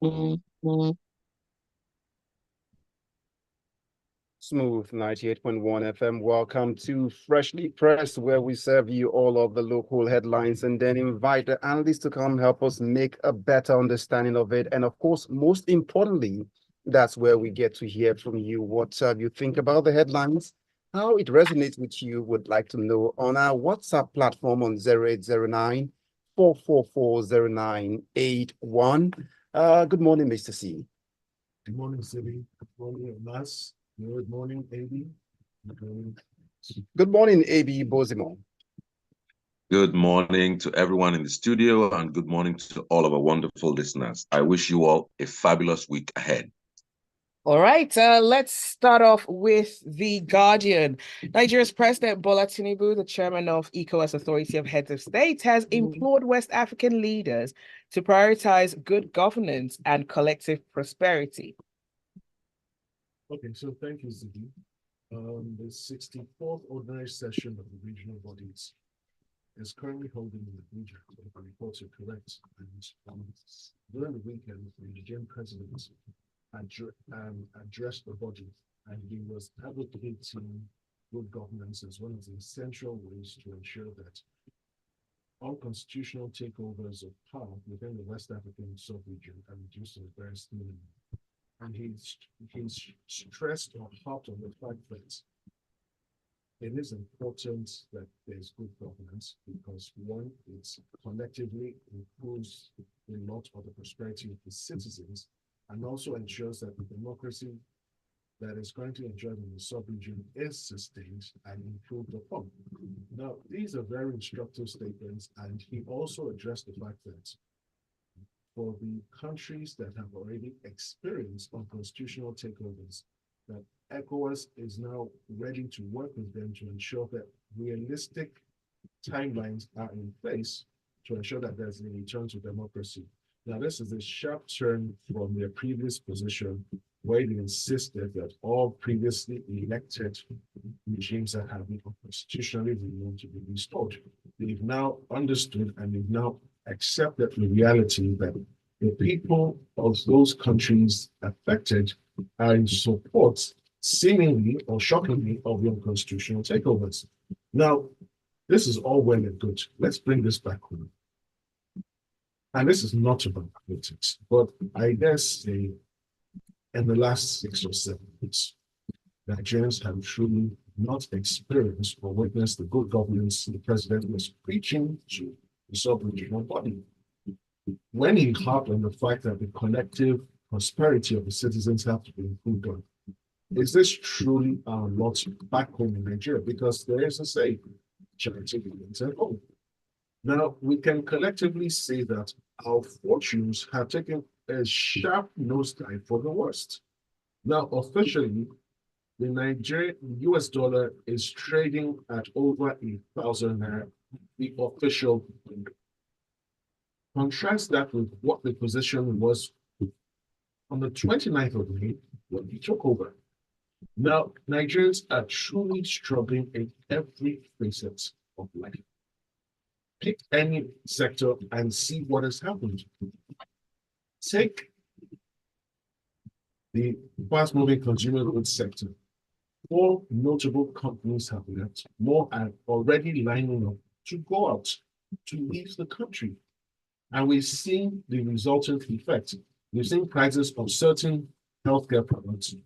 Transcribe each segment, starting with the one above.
Smooth 98.1 FM. Welcome to Freshly Pressed, where we serve you all of the local headlines and then invite the analysts to come help us make a better understanding of it. And of course, most importantly, that's where we get to hear from you what you think about the headlines, how it resonates with you, would like to know on our WhatsApp platform on 0809 444 0981. Good morning, Mr. C. Good morning, Zibby. Good morning, Mas. Good morning, AB. Good morning, AB Bozimo. Good morning to everyone in the studio and good morning to all of our wonderful listeners. I wish you all a fabulous week ahead. All right, let's start off with The Guardian. Nigeria's President Bola Tinubu, the chairman of ECOWAS Authority of Heads of State, has implored West African leaders to prioritize good governance and collective prosperity. Okay, so thank you, Zibby. The 64th ordinary session of the regional bodies is currently holding in Abuja, if the reports are correct. And during the weekend, the Nigerian president addressed the body, and he was advocating good governance as one of the essential ways to ensure that unconstitutional takeovers of power within the West African sub-region are reduced to the barest minimum. And he's stressed or harped on the fact that it is important that there's good governance because one, it collectively improves a lot of the prosperity of the citizens and also ensures that the democracy that is currently enjoyed in the sub-region is sustained and improved upon. Now, these are very instructive statements, and he also addressed the fact that for the countries that have already experienced unconstitutional takeovers, that ECOWAS is now ready to work with them to ensure that realistic timelines are in place to ensure that there's a return to democracy. Now, this is a sharp turn from their previous position where they insisted that all previously elected regimes that have been constitutionally renewed to be restored. They've now understood and they've now accepted the reality that the people of those countries affected are in support, seemingly or shockingly, of the unconstitutional takeovers. Now, this is all well and good. Let's bring this back home. And this is not about politics, but I dare say in the last 6 or 7 weeks, Nigerians have truly not experienced or witnessed the good governance the president was preaching to the sub-regional body. When he harped on the fact that the collective prosperity of the citizens have to be improved on, is this truly our lot back home in Nigeria? Because there is a saying, charity begins at home. Now, we can collectively say that our fortunes have taken a sharp nosedive for the worst. Now, officially, the Nigerian US dollar is trading at over 1,000 naira, the official. Contrast that with what the position was on the 29th of May when he took over. Now, Nigerians are truly struggling in every facet of life. Pick any sector and see what has happened. Take the fast-moving consumer goods sector. 4 notable companies have left. More are already lining up to go out, to leave the country. And we've seen the resultant effect. We've seen prices of certain healthcare products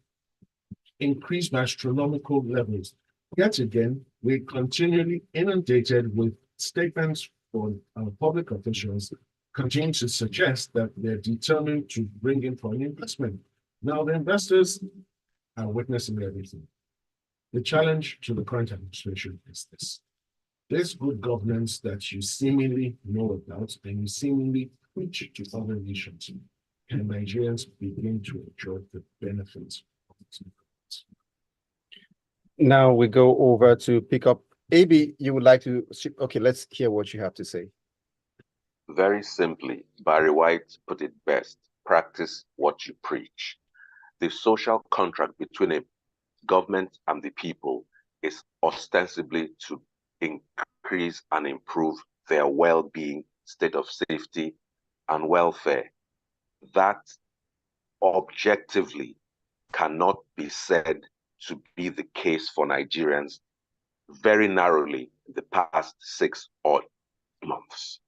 increase by astronomical levels. Yet again, we're continually inundated with statements from public officials continue to suggest that they're determined to bring in foreign investment. Now, the investors are witnessing everything. The challenge to the current administration is this. There's good governance that you seemingly know about and you seemingly preach to other nations. Can Nigerians begin to enjoy the benefits of this governance? Now we go over to pick up. AB, you would like to... Okay, let's hear what you have to say. Very simply, Barry White put it best, practice what you preach. The social contract between a government and the people is ostensibly to increase and improve their well-being, state of safety, and welfare. That objectively cannot be said to be the case for Nigerians very narrowly the past 6 odd months.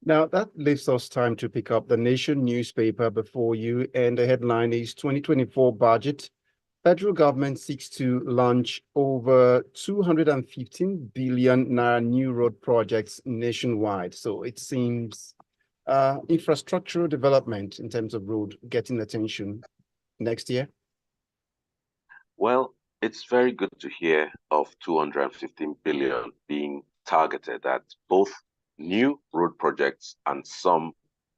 Now, that leaves us time to pick up the Nation newspaper before you, and the headline is 2024 budget. Federal government seeks to launch over 215 billion naira new road projects nationwide. So it seems infrastructural development in terms of road getting attention next year. Well, it's very good to hear of 215 billion being targeted at both new road projects and some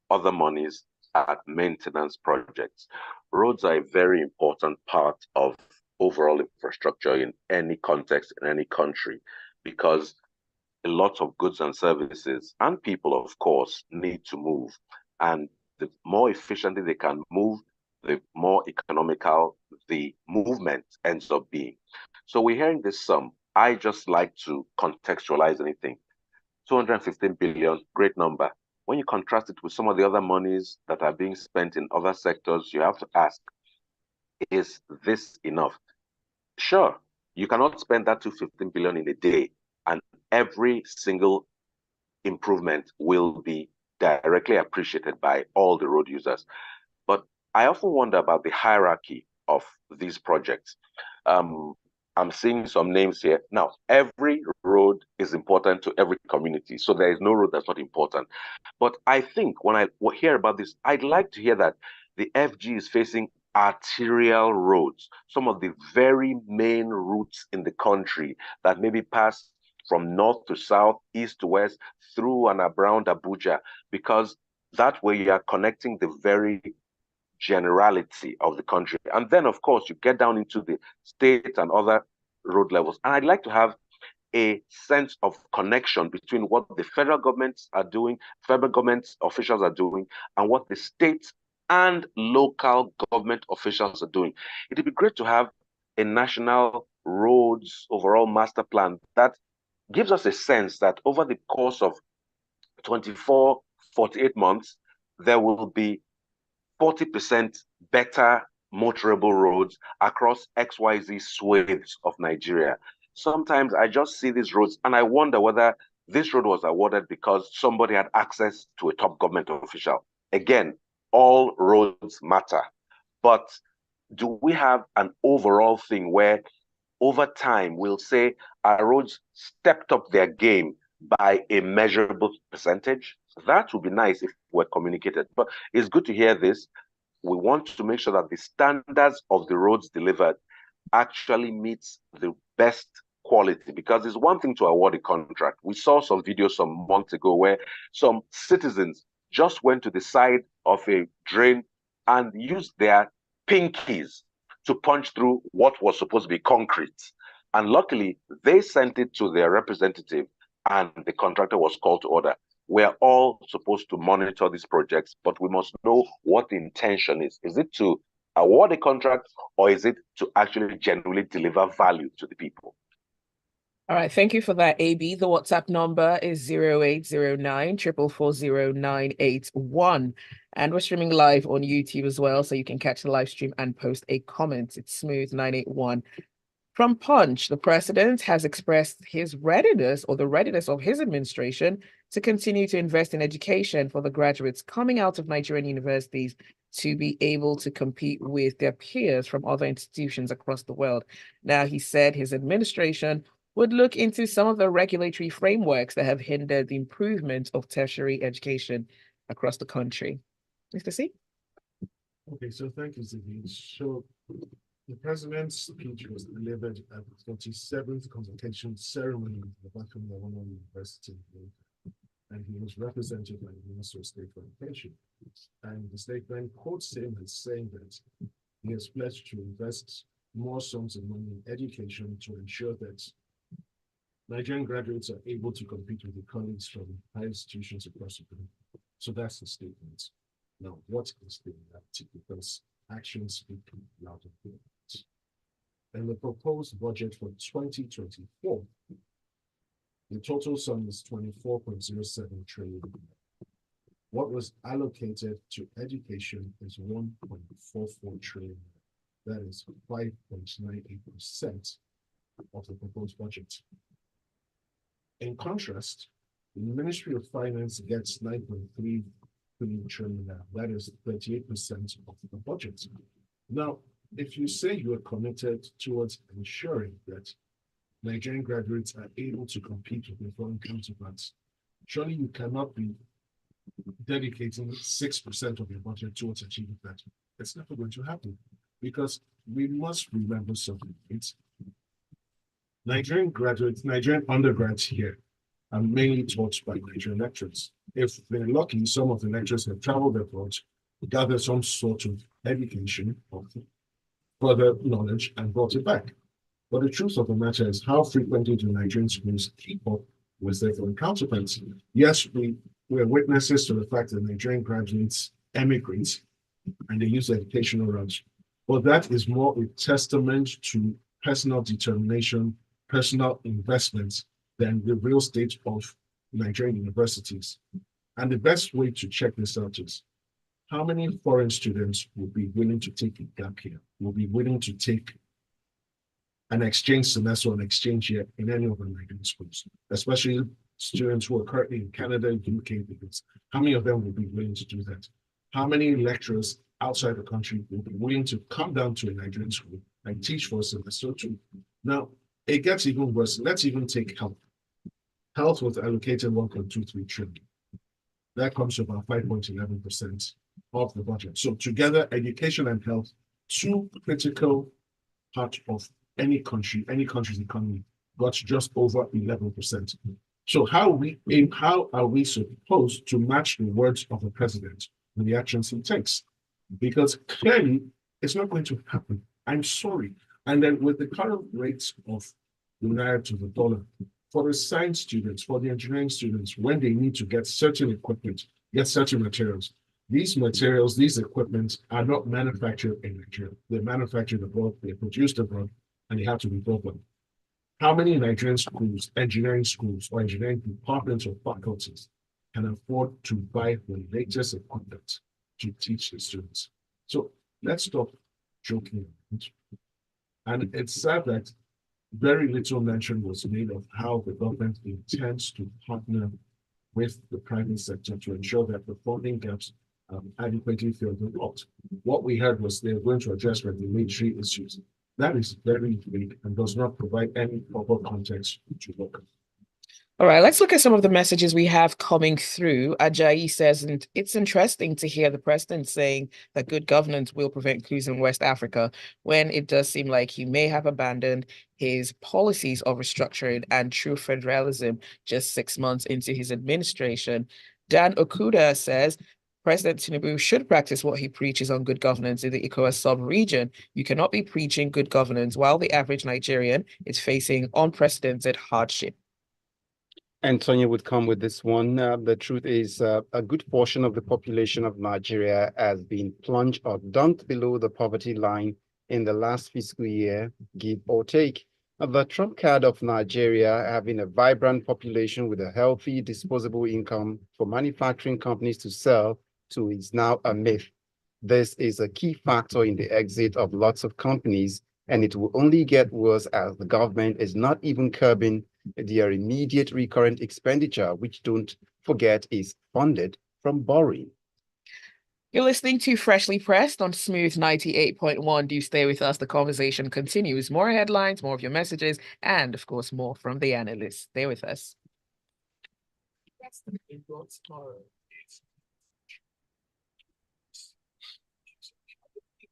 other monies at maintenance projects. Roads are a very important part of overall infrastructure in any context, in any country, because a lot of goods and services and people, of course, need to move. And the more efficiently they can move, the more economical the movement ends up being. So we're hearing this sum. I just like to contextualize anything. 215 billion, great number. When you contrast it with some of the other monies that are being spent in other sectors, you have to ask, is this enough? Sure, you cannot spend that 215 billion in a day, and every single improvement will be directly appreciated by all the road users. But I often wonder about the hierarchy of these projects. I'm seeing some names here. Now, every road is important to every community, so there is no road that's not important. But I think when I hear about this, I'd like to hear that the FG is facing arterial roads, some of the very main routes in the country that maybe pass from north to south, east to west, through and around Abuja, because that way you are connecting the very generality of the country. And then, of course, you get down into the state and other road levels. And I'd like to have a sense of connection between what the federal governments are doing, federal government officials are doing, and what the state and local government officials are doing. It'd be great to have a national roads overall master plan that gives us a sense that over the course of 24, 48 months, there will be 40% better motorable roads across XYZ swathes of Nigeria. Sometimes I just see these roads and I wonder whether this road was awarded because somebody had access to a top government official. Again, all roads matter. But do we have an overall thing where over time we'll say our roads stepped up their game by a measurable percentage? That would be nice if we're communicated. But it's good to hear this. We want to make sure that the standards of the roads delivered actually meets the best quality, because it's one thing to award a contract. We saw some videos some months ago where some citizens just went to the side of a drain and used their pinkies to punch through what was supposed to be concrete. And luckily, they sent it to their representative and the contractor was called to order. We're all supposed to monitor these projects, but we must know what the intention is. Is it to award a contract, or is it to actually genuinely deliver value to the people? All right, thank you for that, AB. The WhatsApp number is 0809 444 0981. And we're streaming live on YouTube as well, so you can catch the live stream and post a comment. It's Smooth 981. From Punch, the president has expressed his readiness, or the readiness of his administration, to continue to invest in education for the graduates coming out of Nigerian universities to be able to compete with their peers from other institutions across the world. Now, he said his administration would look into some of the regulatory frameworks that have hindered the improvement of tertiary education across the country. Mr. C? Okay, so thank you, Zibby. So the president's speech was delivered at the 47th convocation ceremony at the Bakum University, and he was represented by the Minister of State for Education. And the statement quotes him as saying that he has pledged to invest more sums of money in education to ensure that Nigerian graduates are able to compete with their colleagues from high institutions across the country. So that's the statement. Now, what is the reality? Because actions speak louder than words. And the proposed budget for 2024, the total sum is 24.07 trillion. what was allocated to education is 1.44 trillion. That is 5.98% of the proposed budget. In contrast, the Ministry of Finance gets 9.3 trillion now. That is 38% of the budget. Now, if you say you are committed towards ensuring that Nigerian graduates are able to compete with their foreign counterparts, surely you cannot be dedicating 6% of your budget towards achieving that. It's never going to happen because we must remember something. It's Nigerian graduates, Nigerian undergrads here are mainly taught by Nigerian lecturers. If they're lucky, some of the lecturers have traveled abroad, gathered some sort of education or further knowledge and brought it back. But the truth of the matter is, how frequently do Nigerian schools keep up with their foreign counterparts? Yes, we're witnesses to the fact that Nigerian graduates emigrate and they use educational routes. But that is more a testament to personal determination, personal investments than the real state of Nigerian universities. And the best way to check this out is how many foreign students will be willing to take a gap year, will be willing to take an exchange semester or an exchange year in any of the Nigerian schools, especially students who are currently in Canada, UK, because how many of them will be willing to do that? How many lecturers outside the country will be willing to come down to a Nigerian school and teach for a semester or two? Now, it gets even worse. Let's even take health. Health was allocated 1.23 trillion. That comes to about 5.11% of the budget. So together, education and health, two critical parts of any country's economy, got just over 11%. So how are we supposed to match the words of the president with the actions he takes? Because clearly it's not going to happen. I'm sorry. And then with the current rates of the naira to the dollar, for the science students, for the engineering students, when they need to get certain equipment, get certain materials, these equipments are not manufactured in Nigeria. They're manufactured abroad, they're produced abroad, and they have to be brought back. How many Nigerian schools, engineering schools, or engineering departments or faculties can afford to buy the latest equipment to teach the students? So let's stop joking. And it's sad that very little mention was made of how the government intends to partner with the private sector to ensure that the funding gaps adequately filled and blocked. What we heard was they're going to address regulatory issues. That is very vague and does not provide any proper context to look at. All right, let's look at some of the messages we have coming through. Ajayi says, and it's interesting to hear the president saying that good governance will prevent coups in West Africa, when it does seem like he may have abandoned his policies of restructuring and true federalism just 6 months into his administration. Dan Okuda says, President Tinubu should practice what he preaches on good governance in the ECOWAS sub-region. You cannot be preaching good governance while the average Nigerian is facing unprecedented hardship. Antonio would come with this one. The truth is, a good portion of the population of Nigeria has been plunged or dunked below the poverty line in the last fiscal year, give or take. The trump card of Nigeria having a vibrant population with a healthy disposable income for manufacturing companies to sell to is now a myth. This is a key factor in the exit of lots of companies, and it will only get worse as the government is not even curbing their immediate recurrent expenditure, which, don't forget, is funded from borrowing. You're listening to Freshly Pressed on Smooth 98.1. Do stay with us. The conversation continues. More headlines, more of your messages, and of course, more from the analysts. Stay with us.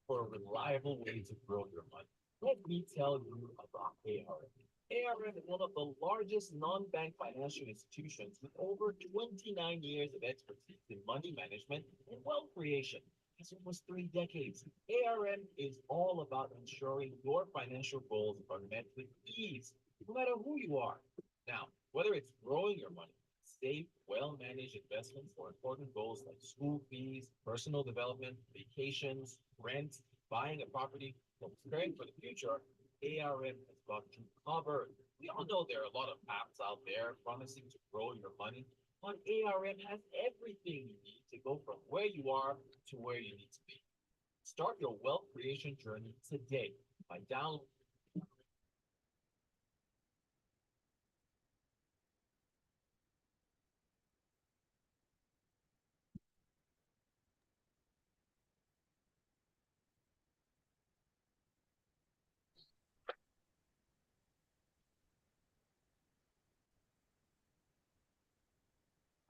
For a reliable way to grow your money, let me tell you about ARM. ARM is one of the largest non-bank financial institutions with over 29 years of expertise in money management and wealth creation. That's almost 3 decades. ARM is all about ensuring your financial goals are met with ease, no matter who you are. Now, whether it's growing your money, safe, well-managed investments for important goals like school fees, personal development, vacations, rent, buying a property, or preparing for the future, ARM has got you covered. We all know there are a lot of apps out there promising to grow your money, on ARM has everything you need to go from where you are to where you need to be. Start your wealth creation journey today by downloading.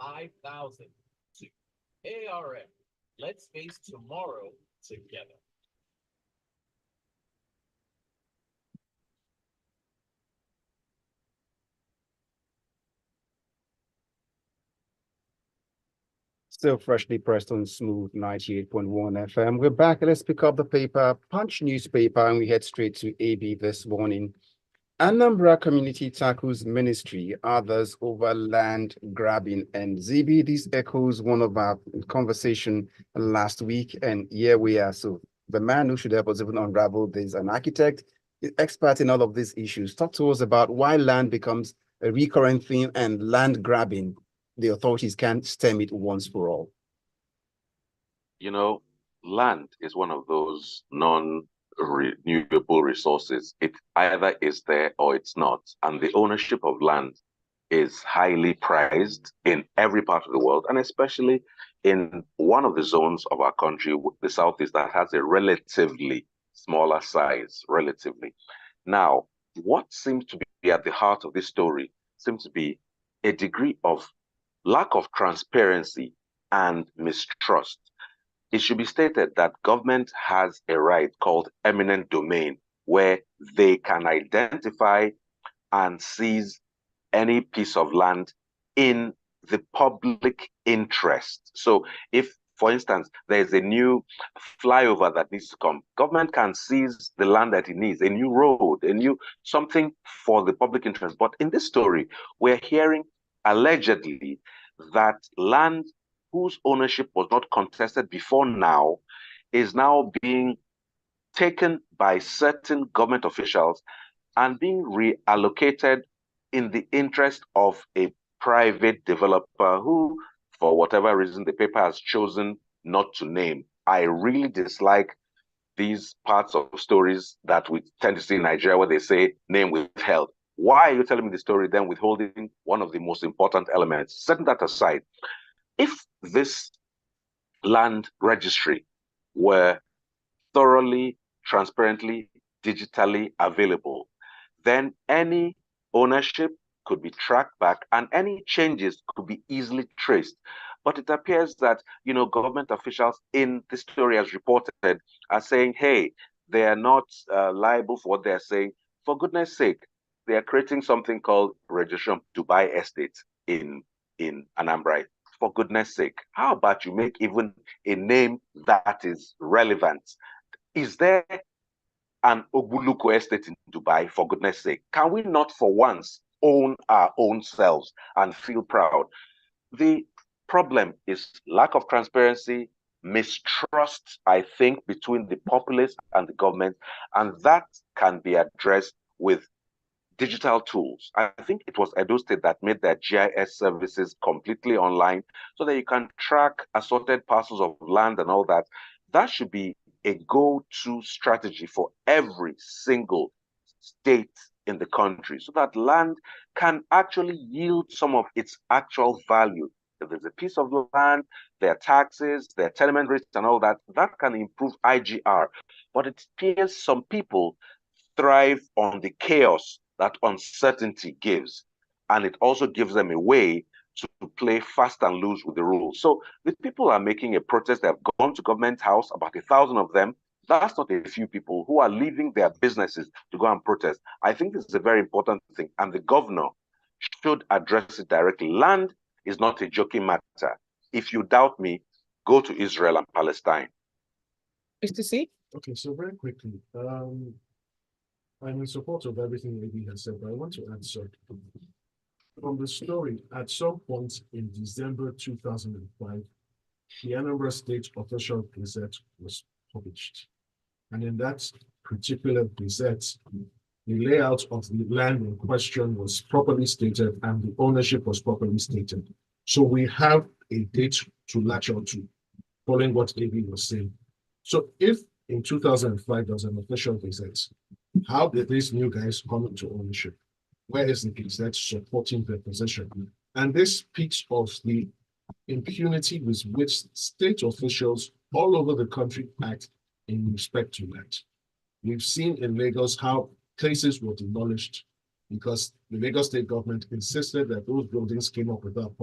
$5,000 to ARM. Let's face tomorrow together. Still freshly pressed on Smooth 98.1 FM. We're back. Let's pick up the paper, Punch newspaper, and we head straight to AB this morning. Anambra community tackles ministry, others over land grabbing, and Zibby. This echoes one of our conversation last week, and here we are. So the man who should help us even unravel this, an architect, expert in all of these issues. Talk to us about why land becomes a recurrent theme and land grabbing. The authorities can't stem it once for all. You know, land is one of those non-renewable resources. It either is there or it's not. And the ownership of land is highly prized in every part of the world, and especially in one of the zones of our country, the Southeast, that has a relatively smaller size, relatively. Now, what seems to be at the heart of this story seems to be a degree of lack of transparency and mistrust. It should be stated that government has a right called eminent domain, where they can identify and seize any piece of land in the public interest. So if, for instance, there's a new flyover that needs to come, government can seize the land that it needs, a new road, a new something for the public interest. But in this story, we're hearing allegedly that land whose ownership was not contested before now is now being taken by certain government officials and being reallocated in the interest of a private developer who, for whatever reason, the paper has chosen not to name. I really dislike these parts of stories that we tend to see in Nigeria where they say name withheld. Why are you telling me the story then withholding one of the most important elements? Setting that aside, if this land registry were thoroughly, transparently, digitally available, then any ownership could be tracked back and any changes could be easily traced. But it appears that, government officials in the story as reported are saying, hey, they are not liable for what they're saying. For goodness sake, they are creating something called Registration Dubai Estate in Anambra. For goodness sake, how about you make even a name that is relevant? Is there an Oguluko estate in Dubai, for goodness sake? Can we not for once own our own selves and feel proud? The problem is lack of transparency, mistrust, I think, between the populace and the government, and that can be addressed with digital tools. I think it was Edo State that made their GIS services completely online so that you can track assorted parcels of land and all that. That should be a go-to strategy for every single state in the country so that land can actually yield some of its actual value. If there's a piece of land, there are taxes, there are tenement rates and all that, that can improve IGR. But it appears some people thrive on the chaos that uncertainty gives. And it also gives them a way to play fast and loose with the rules. So the people are making a protest. They have gone to government house, about 1,000 of them. That's not a few people who are leaving their businesses to go and protest. I think this is a very important thing. And the governor should address it directly. Land is not a joking matter. If you doubt me, go to Israel and Palestine. Mr. C? Okay, so very quickly, I'm in support of everything AB has said, but I want to add something. From the story, at some point in December 2005, the Anambra State Official Gazette was published. And in that particular gazette, the layout of the land in question was properly stated and the ownership was properly stated. So we have a date to latch on to, following what AB was saying. So if in 2005 there was an official gazette, how did these new guys come into ownership? Where is the gazette supporting their position? And this speaks of the impunity with which state officials all over the country act in respect to that. We've seen in Lagos how places were demolished because the Lagos state government insisted that those buildings came up without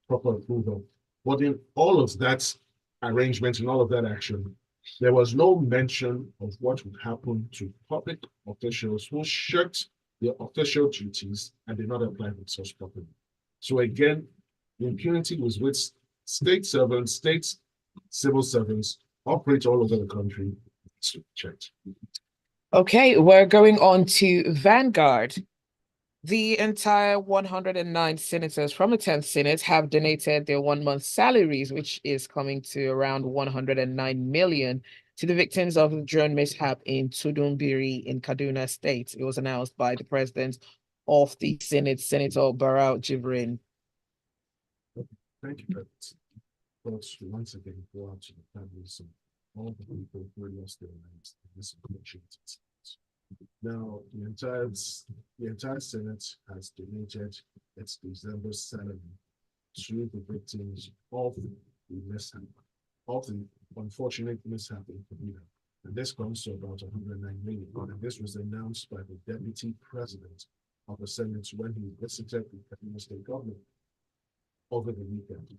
proper approval. But in all of that arrangement and all of that action, there was no mention of what would happen to public officials who shirked their official duties and did not apply themselves properly. So again, the impunity was with state servants, state civil servants operate all over the country. It's checked. Okay, we're going on to Vanguard. The entire 109 senators from the 10th Senate have donated their 1 month salaries, which is coming to around 109 million, to the victims of the drone mishap in Tudumbiri in Kaduna State. It was announced by the president of the Senate, Senator Barrow Jibrin. Thank you, President. Thoughts once again go out to the families of all the people who lost their lives in this unfortunate incident. Now, the entire Senate has donated its December salary to the victims of the mishap, of the unfortunate mishap in Kaduna. And this comes to about 109 million. And this was announced by the deputy president of the Senate when he visited the Kaduna state government over the weekend.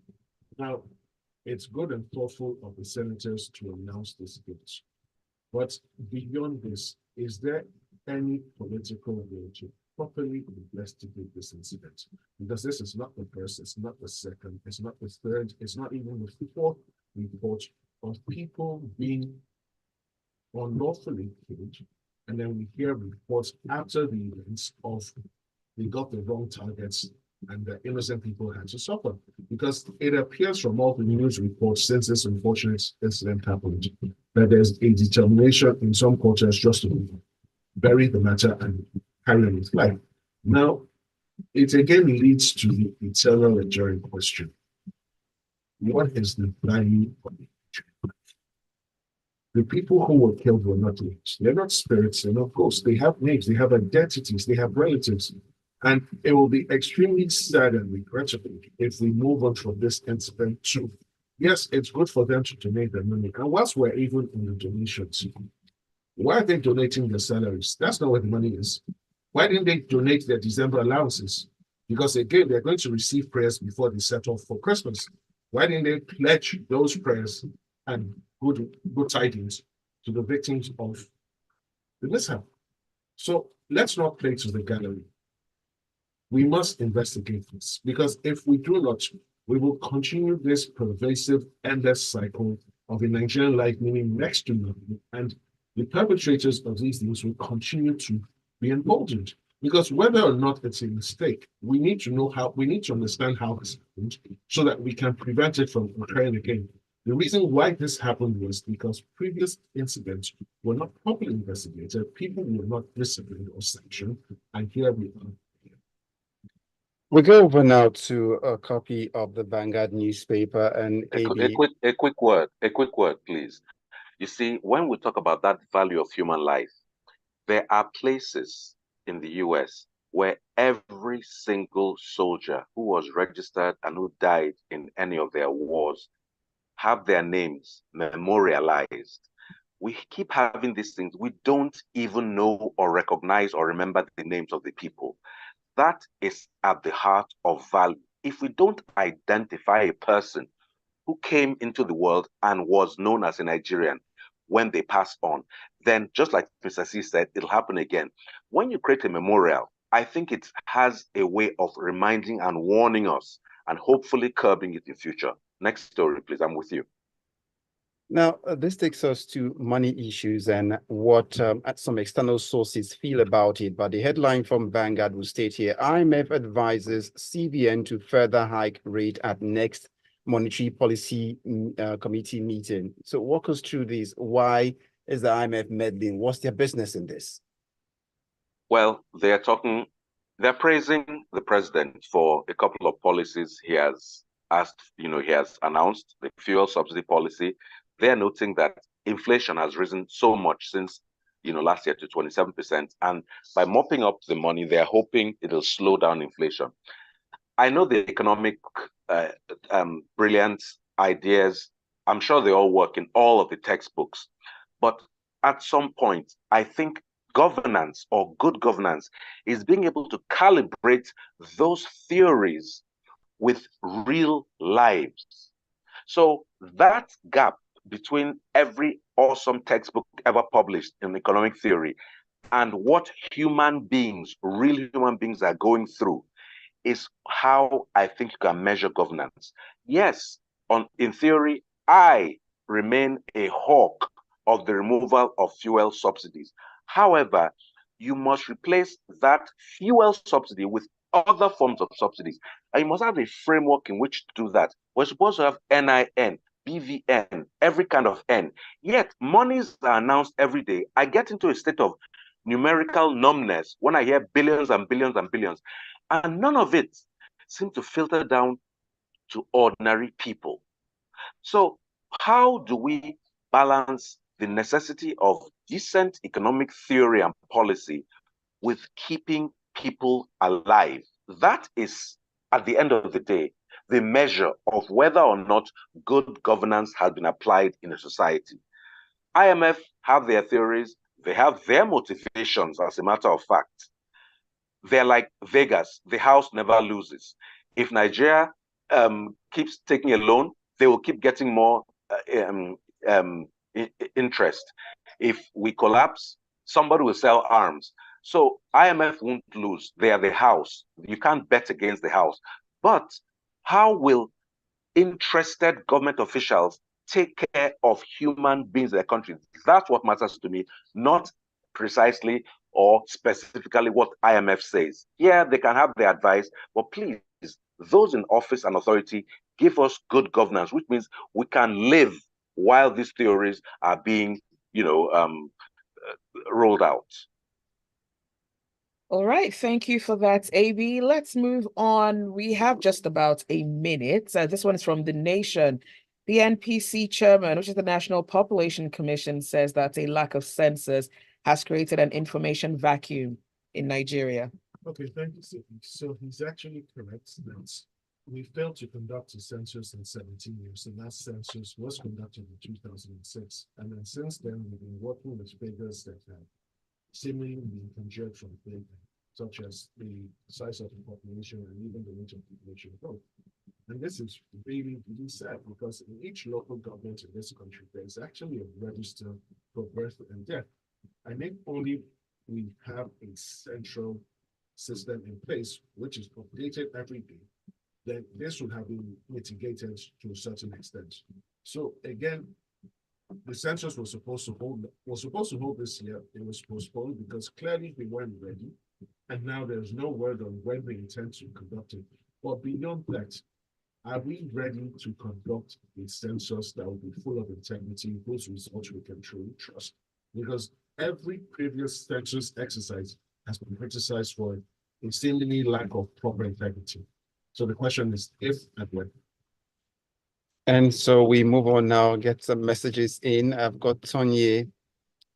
Now, it's good and thoughtful of the senators to announce this gift. But beyond this, is there any political will to properly investigate this incident? Because this is not the first, it's not the second, it's not the third, it's not even the fourth report of people being unlawfully killed. And then we hear reports after the events of they got the wrong targets and the innocent people had to suffer. Because it appears from all the news reports since this unfortunate incident happened that there's a determination in some quarters just to bury the matter and carry on with life. Now, it again leads to the eternal enduring question. What is the value of it? The people who were killed were not names. They're not spirits, they're not ghosts. They have names, they have identities, they have relatives. And it will be extremely sad and regrettable if we move on from this incident to, yes, it's good for them to donate their money. And once we're even in the donations, why are they donating their salaries? That's not where the money is. Why didn't they donate their December allowances? Because again, they're going to receive prayers before they set off for Christmas. Why didn't they pledge those prayers and good tidings to the victims of the mishap? So let's not play to the gallery. We must investigate this, because if we do not, we will continue this pervasive, endless cycle of a Nigerian life meaning next to nothing, and the perpetrators of these things will continue to be emboldened. Because whether or not it's a mistake, we need to know how, we need to understand how this happened so that we can prevent it from occurring again. The reason why this happened was because previous incidents were not properly investigated, people were not disciplined or sanctioned, and here we are. We go over now to a copy of the Vanguard newspaper and a quick word, please. You see, when we talk about that value of human life, there are places in the US where every single soldier who was registered and who died in any of their wars have their names memorialized. We keep having these things. We don't even know or recognize or remember the names of the people. That is at the heart of value. If we don't identify a person who came into the world and was known as a Nigerian when they passed on, then just like Mr. C said, it'll happen again. When you create a memorial, I think it has a way of reminding and warning us and hopefully curbing it in future. Next story, please. I'm with you. Now, this takes us to money issues and what some external sources feel about it. But the headline from Vanguard will state here, IMF advises CBN to further hike rate at next Monetary Policy Committee meeting. So walk us through this. Why is the IMF meddling? What's their business in this? Well, they're praising the president for a couple of policies he has as he has announced the fuel subsidy policy. They're noting that inflation has risen so much since last year to 27%, and by mopping up the money, they're hoping it'll slow down inflation. I know the economic brilliant ideas. I'm sure they all work in all of the textbooks, but at some point, I think governance or good governance is being able to calibrate those theories with real lives. So that gap between every awesome textbook ever published in economic theory and what real human beings are going through is how I think you can measure governance. Yes, in theory, I remain a hawk of the removal of fuel subsidies. However, you must replace that fuel subsidy with other forms of subsidies. And you must have a framework in which to do that. We're supposed to have NIN, BVN, every kind of N. Yet, monies are announced every day. I get into a state of numerical numbness when I hear billions and billions and billions. And none of it seems to filter down to ordinary people. So how do we balance the necessity of decent economic theory and policy with keeping people alive? That is, at the end of the day, the measure of whether or not good governance has been applied in a society. IMF have their theories, they have their motivations, as a matter of fact. They're like Vegas, the house never loses. If Nigeria keeps taking a loan, they will keep getting more interest. If we collapse, somebody will sell arms. So IMF won't lose. They are the house. You can't bet against the house. But how will interested government officials take care of human beings in their country? That's what matters to me, not precisely or specifically what IMF says. Yeah, they can have their advice, but please, those in office and authority, give us good governance, which means we can live while these theories are being, rolled out. All right, thank you for that, AB. Let's move on. We have just about a minute. This one is from The Nation. The NPC chairman, which is the National Population Commission, says that a lack of census has created an information vacuum in Nigeria. Okay, thank you, Zibby. So he's actually correct that we failed to conduct a census in 17 years. The last census was conducted in 2006. And then since then, we've been working with figures that have seemingly been conjectured from data, such as the size of the population and even the rate of population growth. And this is really, really sad because in each local government in this country, there's actually a register for birth and death. And if only we have a central system in place, which is updated every day, then this would have been mitigated to a certain extent. So again, the census was supposed to hold this year. It was postponed because clearly we weren't ready. And now there's no word on when we intend to conduct it. But beyond that, are we ready to conduct a census that will be full of integrity, whose results we can truly trust? Because every previous census exercise has been criticized for a seemingly lack of proper integrity. So the question is if and when. And so we move on now, get some messages in. I've got Tony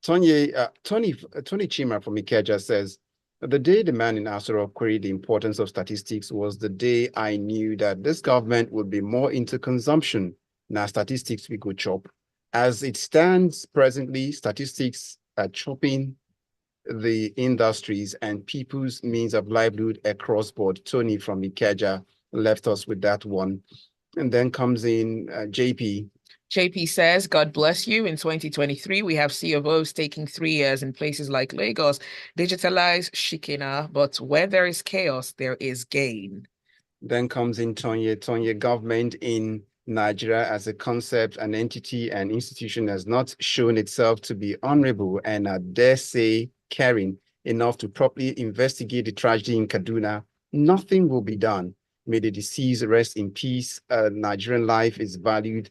Chima from Ikeja says, the day the man in Asoro queried the importance of statistics was the day I knew that this government would be more into consumption. Now statistics we could chop. As it stands presently, statistics are chopping the industries and people's means of livelihood across board. Tony from Ikeja left us with that one. And then comes in JP. JP says, God bless you. In 2023, we have C of O's taking 3 years in places like Lagos. Digitalize Shikina, but where there is chaos, there is gain. Then comes in Tonye. Government in Nigeria as a concept, an entity, an institution has not shown itself to be honorable and I dare say caring enough to properly investigate the tragedy in Kaduna. Nothing will be done. May the deceased rest in peace. Nigerian life is valued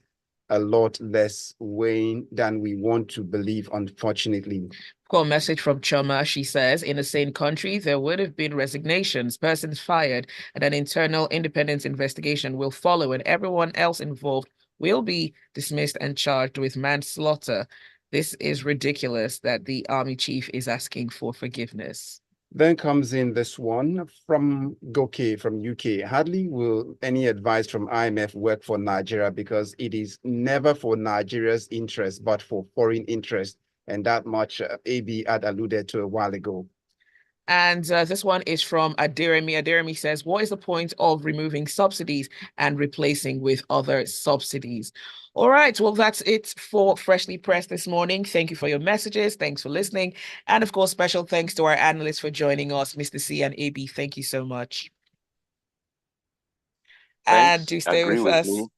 a lot less weighing than we want to believe, unfortunately. Got a message from Choma. She says, in a sane country, there would have been resignations, persons fired, and an internal independent investigation will follow, and everyone else involved will be dismissed and charged with manslaughter. This is ridiculous that the army chief is asking for forgiveness. Then comes in this one from Goke from UK. Hardly will any advice from IMF work for Nigeria because it is never for Nigeria's interest, but for foreign interest. And that much AB had alluded to a while ago. And this one is from Adiremi. Adiremi says, what is the point of removing subsidies and replacing with other subsidies? All right, well, that's it for Freshly Pressed this morning. Thank you for your messages. Thanks for listening. And of course, special thanks to our analysts for joining us, Mr. C and AB. Thank you so much. Thanks. And do stay Agree with us. Me.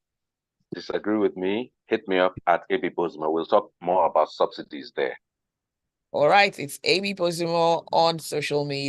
Disagree with me, hit me up at AB Bozimo. We'll talk more about subsidies there. All right, it's AB Bozimo on social media.